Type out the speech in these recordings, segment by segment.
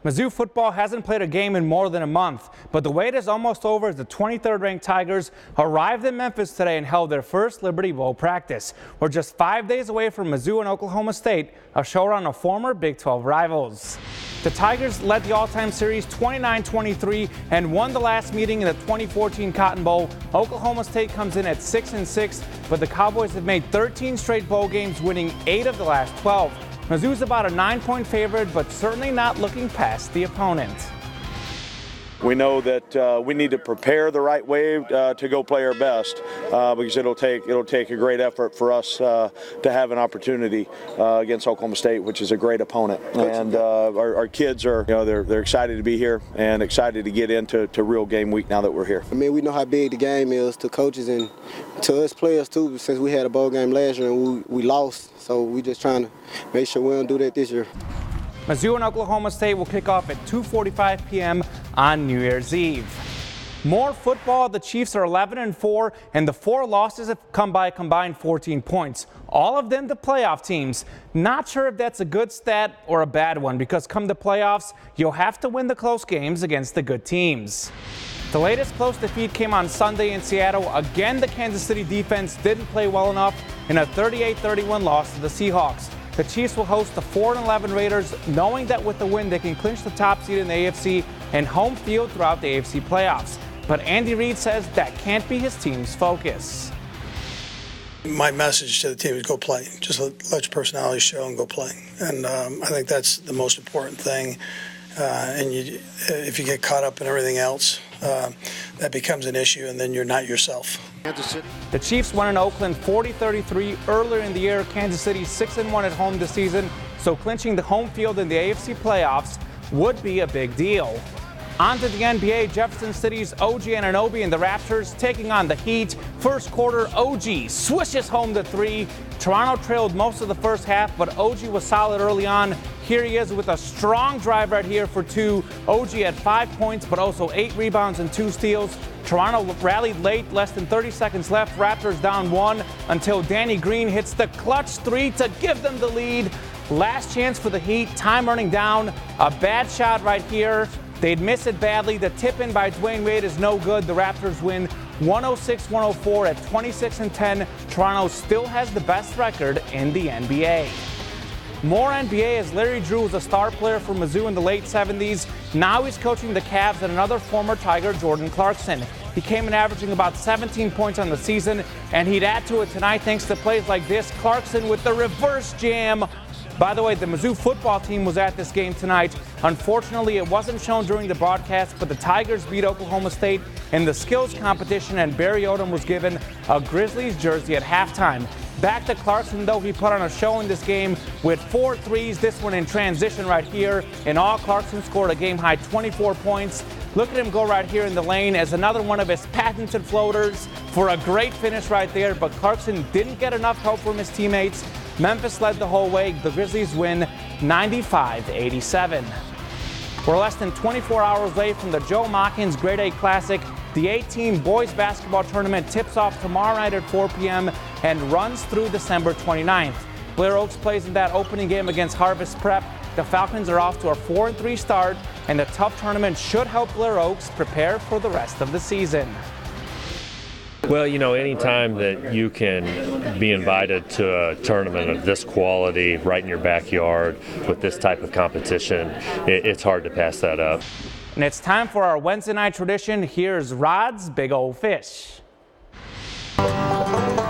Mizzou football hasn't played a game in more than a month, but the wait is almost over as the 23rd ranked Tigers arrived in Memphis today and held their first Liberty Bowl practice. We're just 5 days away from Mizzou and Oklahoma State, a showdown of former Big 12 rivals. The Tigers led the all-time series 29-23 and won the last meeting in the 2014 Cotton Bowl. Oklahoma State comes in at 6-6, but the Cowboys have made 13 straight bowl games, winning 8 of the last 12. Mizzou's about a 9-point favorite, but certainly not looking past the opponent. We know that we need to prepare the right way to go play our best because it'll take a great effort for us to have an opportunity against Oklahoma State, which is a great opponent. And our kids are, they're excited to be here and excited to get into real game week now that we're here. I mean, we know how big the game is to coaches and to us players too. Since we had a bowl game last year and we lost, so we just trying to make sure we don't do that this year. Mizzou and Oklahoma State will kick off at 2:45 p.m. on New Year's Eve. More football. The Chiefs are 11-4, and the 4 losses have come by a combined 14 points. All of them to playoff teams. Not sure if that's a good stat or a bad one, because come the playoffs, you'll have to win the close games against the good teams. The latest close defeat came on Sunday in Seattle. Again, the Kansas City defense didn't play well enough in a 38-31 loss to the Seahawks. The Chiefs will host the 4-11 Raiders, knowing that with the win they can clinch the top seed in the AFC and home field throughout the AFC playoffs. But Andy Reid says that can't be his team's focus. My message to the team is go play. Just let your personality show and go play. And I think that's the most important thing. If you get caught up in everything else, that becomes an issue, and then you're not yourself. The Chiefs won in Oakland 40-33 earlier in the year. Kansas City 6-1 at home this season, so clinching the home field in the AFC playoffs would be a big deal. On to the NBA, Jefferson City's OG Anunoby and the Raptors taking on the Heat. First quarter, OG swishes home the 3. Toronto trailed most of the first half, but OG was solid early on. Here he is with a strong drive right here for 2. OG had 5 points, but also 8 rebounds and 2 steals. Toronto rallied late, less than 30 seconds left. Raptors down 1 until Danny Green hits the clutch 3 to give them the lead. Last chance for the Heat, time running down. A bad shot right here. They'd miss it badly. The tip-in by Dwayne Wade is no good. The Raptors win 106-104 at 26-10. Toronto still has the best record in the NBA. More NBA as Larry Drew was a star player for Mizzou in the late 70s. Now he's coaching the Cavs and another former Tiger, Jordan Clarkson. He came in averaging about 17 points on the season, and he'd add to it tonight thanks to plays like this. Clarkson with the reverse jam. By the way, the Mizzou football team was at this game tonight. Unfortunately, it wasn't shown during the broadcast, but the Tigers beat Oklahoma State in the skills competition, and Barry Odom was given a Grizzlies jersey at halftime. Back to Clarkson, though, he put on a show in this game with 4 threes, this one in transition right here. In all, Clarkson scored a game-high 24 points. Look at him go right here in the lane as another one of his patented floaters for a great finish right there, but Clarkson didn't get enough help from his teammates. Memphis led the whole way. The Grizzlies win 95-87. We're less than 24 hours away from the Joe Mockins Grade A Classic. The 8-team boys basketball tournament tips off tomorrow night at 4 p.m. and runs through December 29th. Blair Oaks plays in that opening game against Harvest Prep. The Falcons are off to a 4-3 start, and the tough tournament should help Blair Oaks prepare for the rest of the season. Well, anytime that you can be invited to a tournament of this quality right in your backyard with this type of competition, it's hard to pass that up. And it's time for our Wednesday night tradition. Here's Rod's Big Old Fish.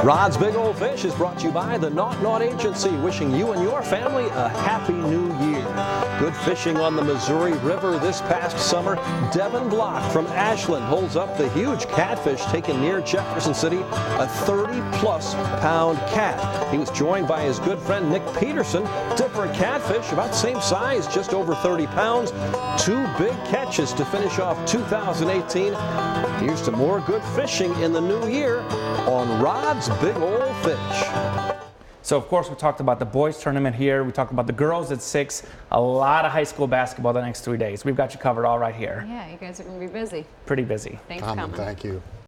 Rod's Big Old Fish is brought to you by the Naut Naut Agency, wishing you and your family a happy new year. Good fishing on the Missouri River this past summer. Devin Block from Ashland holds up the huge catfish taken near Jefferson City, a 30-plus pound cat. He was joined by his good friend Nick Peterson. Different catfish, about the same size, just over 30 pounds. 2 big catches to finish off 2018. Here's to more good fishing in the new year on Rod's Big Old Fish. So, of course, we talked about the boys tournament here. We talked about the girls at 6. A lot of high school basketball the next 3 days. We've got you covered all right here. Yeah, you guys are going to be busy. Pretty busy. Thanks for coming. Thank you.